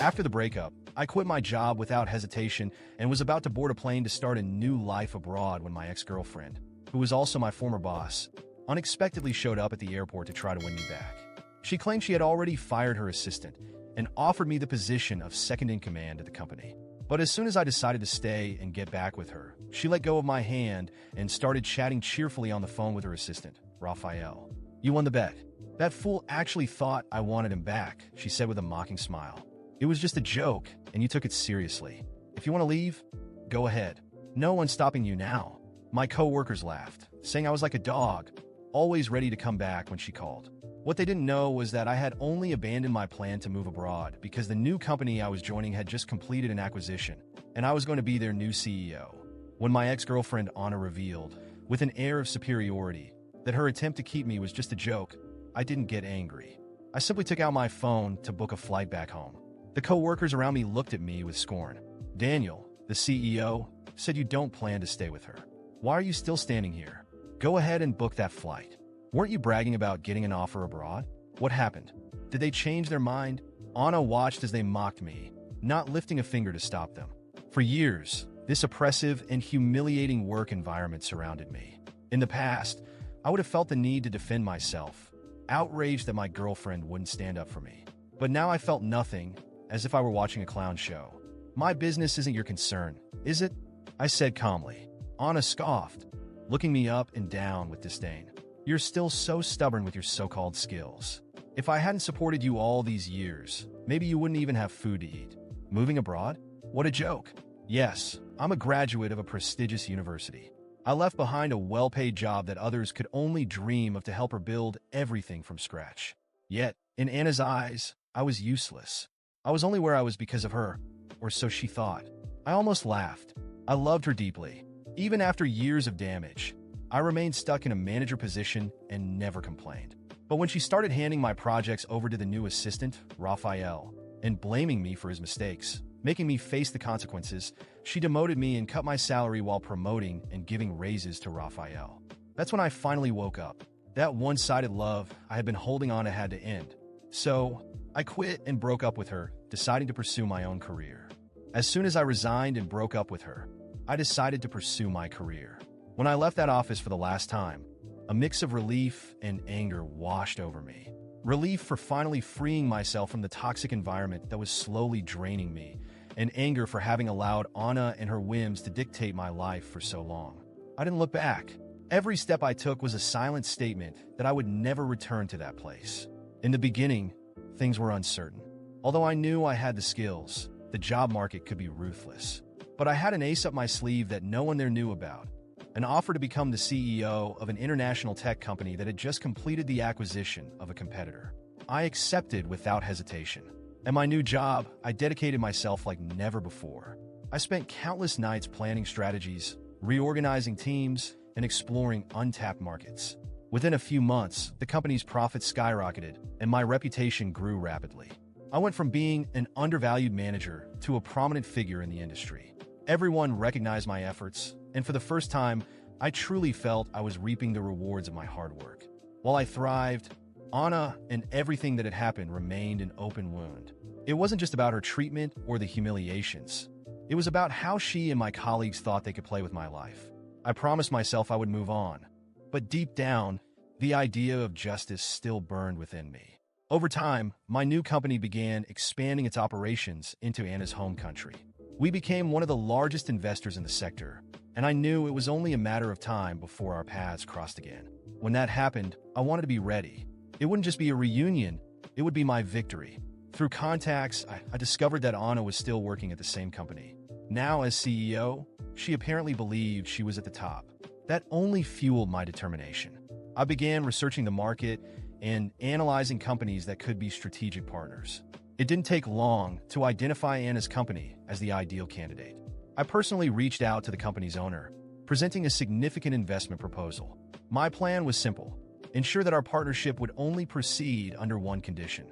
After the breakup, I quit my job without hesitation and was about to board a plane to start a new life abroad when my ex-girlfriend, who was also my former boss, unexpectedly showed up at the airport to try to win me back. She claimed she had already fired her assistant and offered me the position of second-in-command at the company. But as soon as I decided to stay and get back with her, she let go of my hand and started chatting cheerfully on the phone with her assistant, Raphael. "You won the bet. That fool actually thought I wanted him back," she said with a mocking smile. "It was just a joke, and you took it seriously. If you want to leave, go ahead. No one's stopping you now." My co-workers laughed, saying I was like a dog, always ready to come back when she called. What they didn't know was that I had only abandoned my plan to move abroad because the new company I was joining had just completed an acquisition, and I was going to be their new CEO. When my ex-girlfriend Anna revealed, with an air of superiority, that her attempt to keep me was just a joke, I didn't get angry. I simply took out my phone to book a flight back home. The co-workers around me looked at me with scorn. "Daniel, the CEO, said you don't plan to stay with her. Why are you still standing here? Go ahead and book that flight. Weren't you bragging about getting an offer abroad? What happened? Did they change their mind?" Anna watched as they mocked me, not lifting a finger to stop them. For years, this oppressive and humiliating work environment surrounded me. In the past, I would have felt the need to defend myself, outraged that my girlfriend wouldn't stand up for me. But now I felt nothing, as if I were watching a clown show. "My business isn't your concern, is it?" I said calmly. Anna scoffed, looking me up and down with disdain. "You're still so stubborn with your so-called skills. If I hadn't supported you all these years, maybe you wouldn't even have food to eat. Moving abroad? What a joke." Yes, I'm a graduate of a prestigious university. I left behind a well-paid job that others could only dream of to help her build everything from scratch. Yet, in Anna's eyes, I was useless. I was only where I was because of her, or so she thought. I almost laughed. I loved her deeply. Even after years of damage, I remained stuck in a manager position and never complained. But when she started handing my projects over to the new assistant, Raphael, and blaming me for his mistakes, making me face the consequences, she demoted me and cut my salary while promoting and giving raises to Raphael. That's when I finally woke up. That one-sided love I had been holding on to had to end. So, I quit and broke up with her, deciding to pursue my own career. As soon as I resigned and broke up with her, I decided to pursue my career. When I left that office for the last time, a mix of relief and anger washed over me. Relief for finally freeing myself from the toxic environment that was slowly draining me, and anger for having allowed Anna and her whims to dictate my life for so long. I didn't look back. Every step I took was a silent statement that I would never return to that place. In the beginning, things were uncertain. Although I knew I had the skills, the job market could be ruthless. But I had an ace up my sleeve that no one there knew about. An offer to become the CEO of an international tech company that had just completed the acquisition of a competitor. I accepted without hesitation. At my new job, I dedicated myself like never before. I spent countless nights planning strategies, reorganizing teams, and exploring untapped markets. Within a few months, the company's profits skyrocketed, and my reputation grew rapidly. I went from being an undervalued manager to a prominent figure in the industry. Everyone recognized my efforts, and for the first time, I truly felt I was reaping the rewards of my hard work. While I thrived, Anna and everything that had happened remained an open wound. It wasn't just about her treatment or the humiliations. It was about how she and my colleagues thought they could play with my life. I promised myself I would move on, but deep down, the idea of justice still burned within me. Over time, my new company began expanding its operations into Anna's home country. We became one of the largest investors in the sector, and I knew it was only a matter of time before our paths crossed again. When that happened, I wanted to be ready. It wouldn't just be a reunion, it would be my victory. Through contacts, I discovered that Anna was still working at the same company. Now as CEO, she apparently believed she was at the top. That only fueled my determination. I began researching the market and analyzing companies that could be strategic partners. It didn't take long to identify Anna's company as the ideal candidate. I personally reached out to the company's owner, presenting a significant investment proposal. My plan was simple: ensure that our partnership would only proceed under one condition: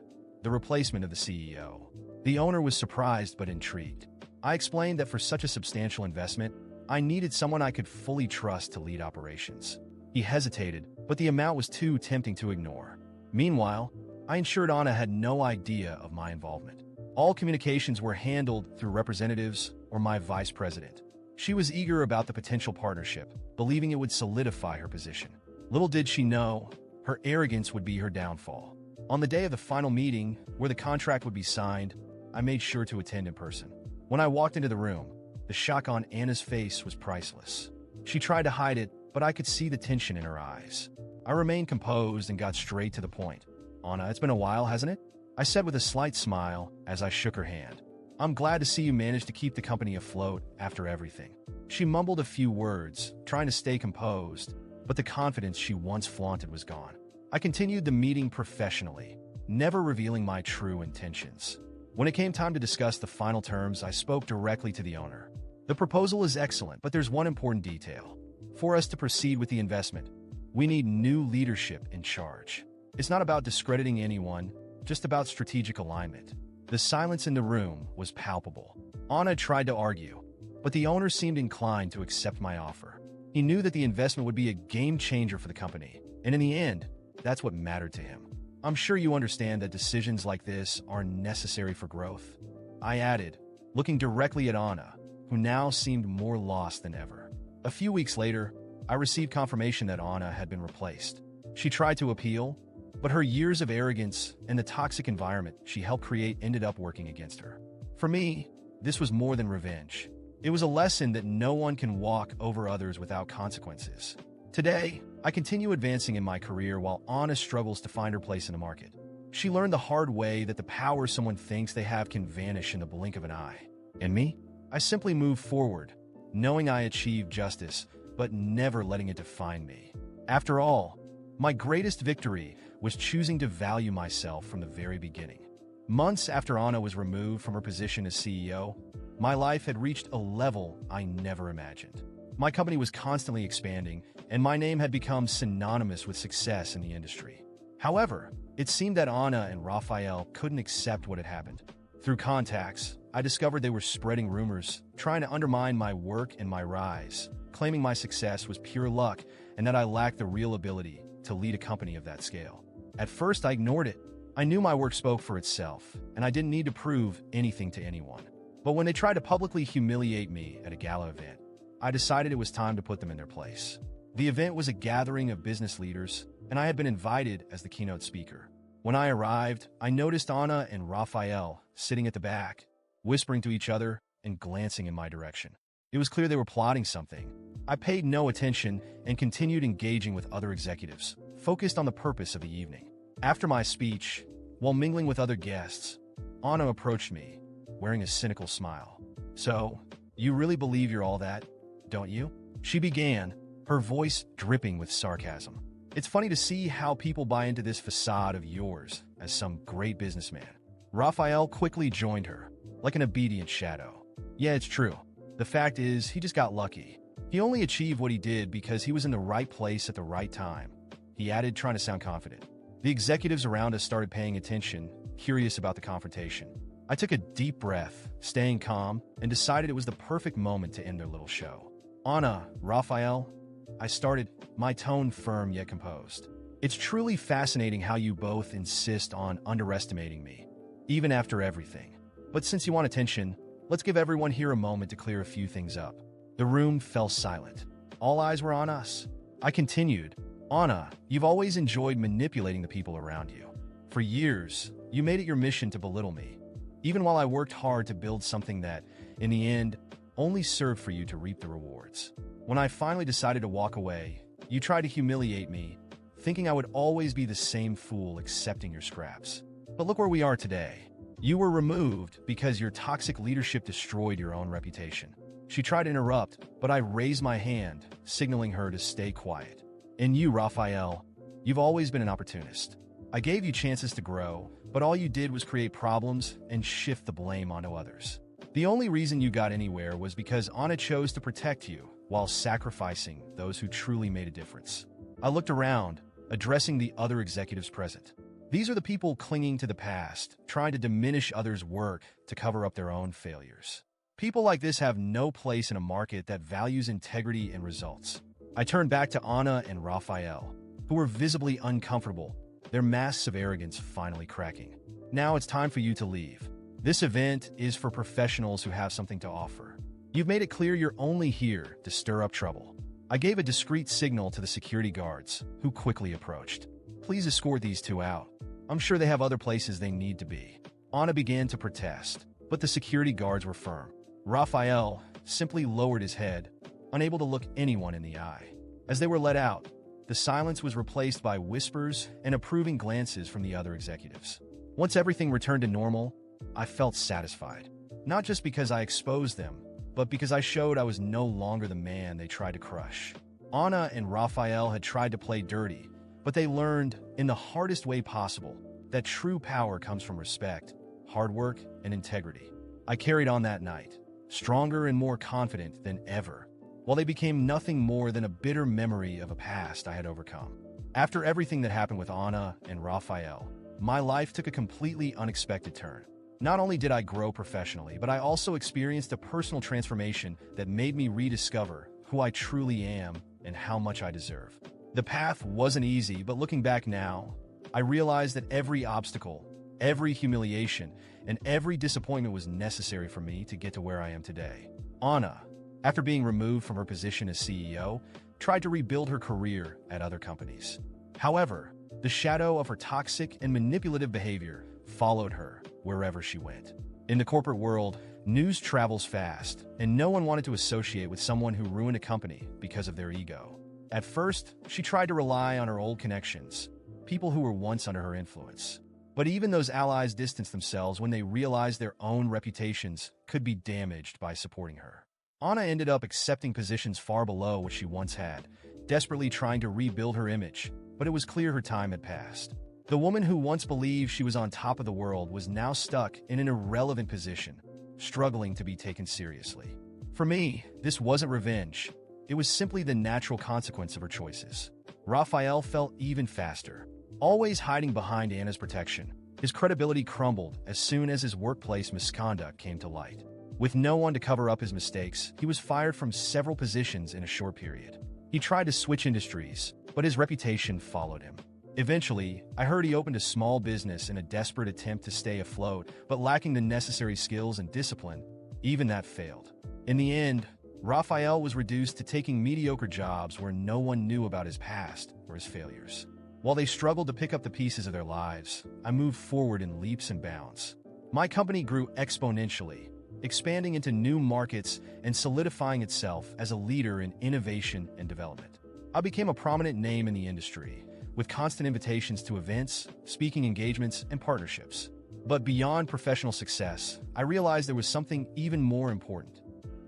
the replacement of the CEO. The owner was surprised but intrigued. I explained that for such a substantial investment, I needed someone I could fully trust to lead operations. He hesitated, but the amount was too tempting to ignore. Meanwhile, I ensured Anna had no idea of my involvement. All communications were handled through representatives or my vice president. She was eager about the potential partnership, believing it would solidify her position. Little did she know, her arrogance would be her downfall. On the day of the final meeting, where the contract would be signed, I made sure to attend in person. When I walked into the room, the shock on Anna's face was priceless. She tried to hide it, but I could see the tension in her eyes. I remained composed and got straight to the point. "Anna, it's been a while, hasn't it?" I said with a slight smile as I shook her hand. "I'm glad to see you managed to keep the company afloat after everything." She mumbled a few words, trying to stay composed, but the confidence she once flaunted was gone. I continued the meeting professionally, never revealing my true intentions. When it came time to discuss the final terms, I spoke directly to the owner. "The proposal is excellent, but there's one important detail. For us to proceed with the investment, we need new leadership in charge. It's not about discrediting anyone, just about strategic alignment." The silence in the room was palpable. Anna tried to argue, but the owner seemed inclined to accept my offer. He knew that the investment would be a game changer for the company, and in the end, that's what mattered to him. "I'm sure you understand that decisions like this are necessary for growth," I added, looking directly at Anna, who now seemed more lost than ever. A few weeks later, I received confirmation that Anna had been replaced. She tried to appeal, but her years of arrogance and the toxic environment she helped create ended up working against her. For me, this was more than revenge. It was a lesson that no one can walk over others without consequences. Today, I continue advancing in my career while Anna struggles to find her place in the market. She learned the hard way that the power someone thinks they have can vanish in the blink of an eye. And me? I simply move forward, knowing I achieved justice, but never letting it define me. After all, my greatest victory was choosing to value myself from the very beginning. Months after Anna was removed from her position as CEO, my life had reached a level I never imagined. My company was constantly expanding, and my name had become synonymous with success in the industry. However, it seemed that Anna and Raphael couldn't accept what had happened. Through contacts, I discovered they were spreading rumors, trying to undermine my work and my rise, claiming my success was pure luck and that I lacked the real ability to lead a company of that scale. At first, I ignored it. I knew my work spoke for itself, and I didn't need to prove anything to anyone. But when they tried to publicly humiliate me at a gala event, I decided it was time to put them in their place. The event was a gathering of business leaders, and I had been invited as the keynote speaker. When I arrived, I noticed Anna and Raphael sitting at the back, whispering to each other and glancing in my direction. It was clear they were plotting something. I paid no attention and continued engaging with other executives, focused on the purpose of the evening. After my speech, while mingling with other guests, Anna approached me, wearing a cynical smile. "So, you really believe you're all that, don't you?" She began, her voice dripping with sarcasm. "It's funny to see how people buy into this facade of yours as some great businessman." Raphael quickly joined her, like an obedient shadow. "Yeah, it's true. The fact is, he just got lucky. He only achieved what he did because he was in the right place at the right time," he added, trying to sound confident. The executives around us started paying attention, curious about the confrontation. I took a deep breath, staying calm, and decided it was the perfect moment to end their little show. "Anna, Raphael," I started, my tone firm yet composed. "It's truly fascinating how you both insist on underestimating me, even after everything. But since you want attention, let's give everyone here a moment to clear a few things up." The room fell silent. All eyes were on us. I continued, "Anna, you've always enjoyed manipulating the people around you. For years, you made it your mission to belittle me, even while I worked hard to build something that, in the end, only served for you to reap the rewards. When I finally decided to walk away, you tried to humiliate me, thinking I would always be the same fool accepting your scraps. But look where we are today. You were removed because your toxic leadership destroyed your own reputation." She tried to interrupt, but I raised my hand, signaling her to stay quiet. "And you, Raphael, you've always been an opportunist. I gave you chances to grow, but all you did was create problems and shift the blame onto others. The only reason you got anywhere was because Anna chose to protect you while sacrificing those who truly made a difference." I looked around, addressing the other executives present. These are the people clinging to the past, trying to diminish others' work to cover up their own failures. People like this have no place in a market that values integrity and results. I turned back to Anna and Raphael, who were visibly uncomfortable, their masks of arrogance finally cracking. "Now it's time for you to leave. This event is for professionals who have something to offer. You've made it clear you're only here to stir up trouble. I gave a discreet signal to the security guards, who quickly approached. Please escort these two out. I'm sure they have other places they need to be. Anna began to protest, but the security guards were firm. Raphael simply lowered his head, unable to look anyone in the eye. As they were let out, the silence was replaced by whispers and approving glances from the other executives. Once everything returned to normal, I felt satisfied. Not just because I exposed them, but because I showed I was no longer the man they tried to crush. Anna and Raphael had tried to play dirty, but they learned, in the hardest way possible, that true power comes from respect, hard work, and integrity. I carried on that night, stronger and more confident than ever, while they became nothing more than a bitter memory of a past I had overcome. After everything that happened with Anna and Raphael, my life took a completely unexpected turn. Not only did I grow professionally, but I also experienced a personal transformation that made me rediscover who I truly am and how much I deserve. The path wasn't easy, but looking back now, I realized that every obstacle, every humiliation, and every disappointment was necessary for me to get to where I am today. Anna, after being removed from her position as CEO, tried to rebuild her career at other companies. However, the shadow of her toxic and manipulative behavior followed her wherever she went. In the corporate world, news travels fast, and no one wanted to associate with someone who ruined a company because of their ego. At first, she tried to rely on her old connections, people who were once under her influence. But even those allies distanced themselves when they realized their own reputations could be damaged by supporting her. Anna ended up accepting positions far below what she once had, desperately trying to rebuild her image, but it was clear her time had passed. The woman who once believed she was on top of the world was now stuck in an irrelevant position, struggling to be taken seriously. For me, this wasn't revenge. It was simply the natural consequence of her choices. Raphael fell even faster. Always hiding behind Anna's protection, his credibility crumbled as soon as his workplace misconduct came to light. With no one to cover up his mistakes, he was fired from several positions in a short period. He tried to switch industries, but his reputation followed him. Eventually, I heard he opened a small business in a desperate attempt to stay afloat, but lacking the necessary skills and discipline, even that failed. In the end, Raphael was reduced to taking mediocre jobs where no one knew about his past or his failures. While they struggled to pick up the pieces of their lives, I moved forward in leaps and bounds. My company grew exponentially, expanding into new markets and solidifying itself as a leader in innovation and development. I became a prominent name in the industry, with constant invitations to events, speaking engagements, and partnerships. But beyond professional success, I realized there was something even more important: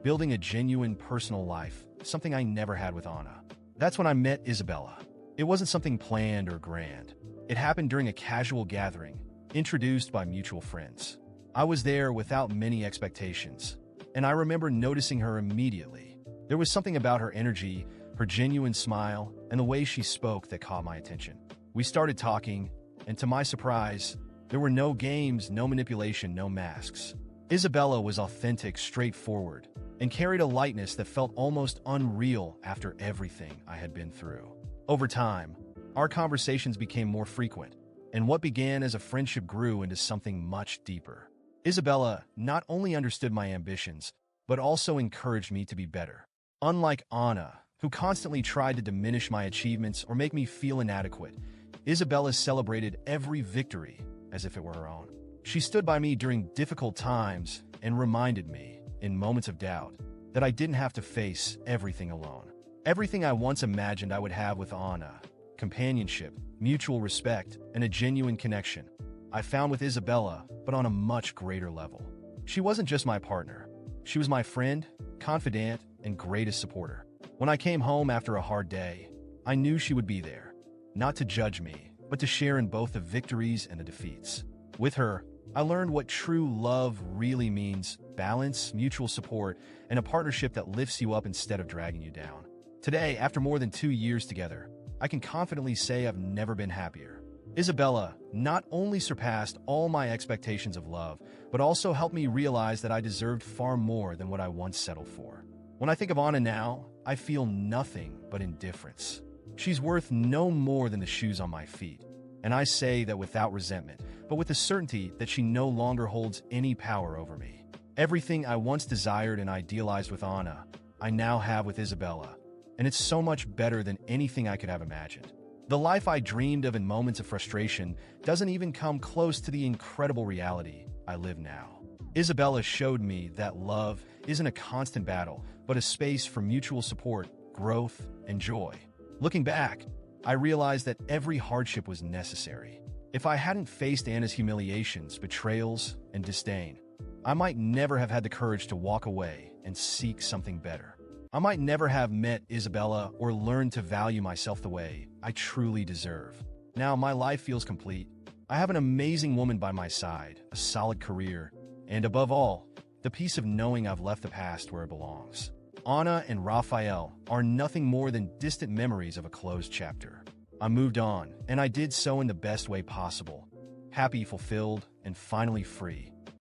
building a genuine personal life, something I never had with Anna. That's when I met Isabella. It wasn't something planned or grand. It happened during a casual gathering, introduced by mutual friends. I was there without many expectations, and I remember noticing her immediately. There was something about her energy, her genuine smile, and the way she spoke that caught my attention. We started talking, and to my surprise, there were no games, no manipulation, no masks. Isabella was authentic, straightforward, and carried a lightness that felt almost unreal after everything I had been through. Over time, our conversations became more frequent, and what began as a friendship grew into something much deeper. Isabella not only understood my ambitions, but also encouraged me to be better. Unlike Anna, who constantly tried to diminish my achievements or make me feel inadequate, Isabella celebrated every victory as if it were her own. She stood by me during difficult times and reminded me, in moments of doubt, that I didn't have to face everything alone. Everything I once imagined I would have with Anna, companionship, mutual respect, and a genuine connection, I found with Isabella, but on a much greater level. She wasn't just my partner. She was my friend, confidant, and greatest supporter. When I came home after a hard day, I knew she would be there, not to judge me, but to share in both the victories and the defeats. With her, I learned what true love really means: balance, mutual support, and a partnership that lifts you up instead of dragging you down. Today, after more than 2 years together, I can confidently say I've never been happier. Isabella not only surpassed all my expectations of love, but also helped me realize that I deserved far more than what I once settled for. When I think of Anna now, I feel nothing but indifference. She's worth no more than the shoes on my feet. And I say that without resentment, but with the certainty that she no longer holds any power over me. Everything I once desired and idealized with Anna, I now have with Isabella, and it's so much better than anything I could have imagined. The life I dreamed of in moments of frustration doesn't even come close to the incredible reality I live now. Isabella showed me that love isn't a constant battle, but a space for mutual support, growth, and joy. Looking back, I realized that every hardship was necessary. If I hadn't faced Anna's humiliations, betrayals, and disdain, I might never have had the courage to walk away and seek something better. I might never have met Isabella or learned to value myself the way I truly deserve. Now my life feels complete. I have an amazing woman by my side, a solid career, and above all, the peace of knowing I've left the past where it belongs. Anna and Raphael are nothing more than distant memories of a closed chapter. I moved on, and I did so in the best way possible. Happy, fulfilled, and finally free.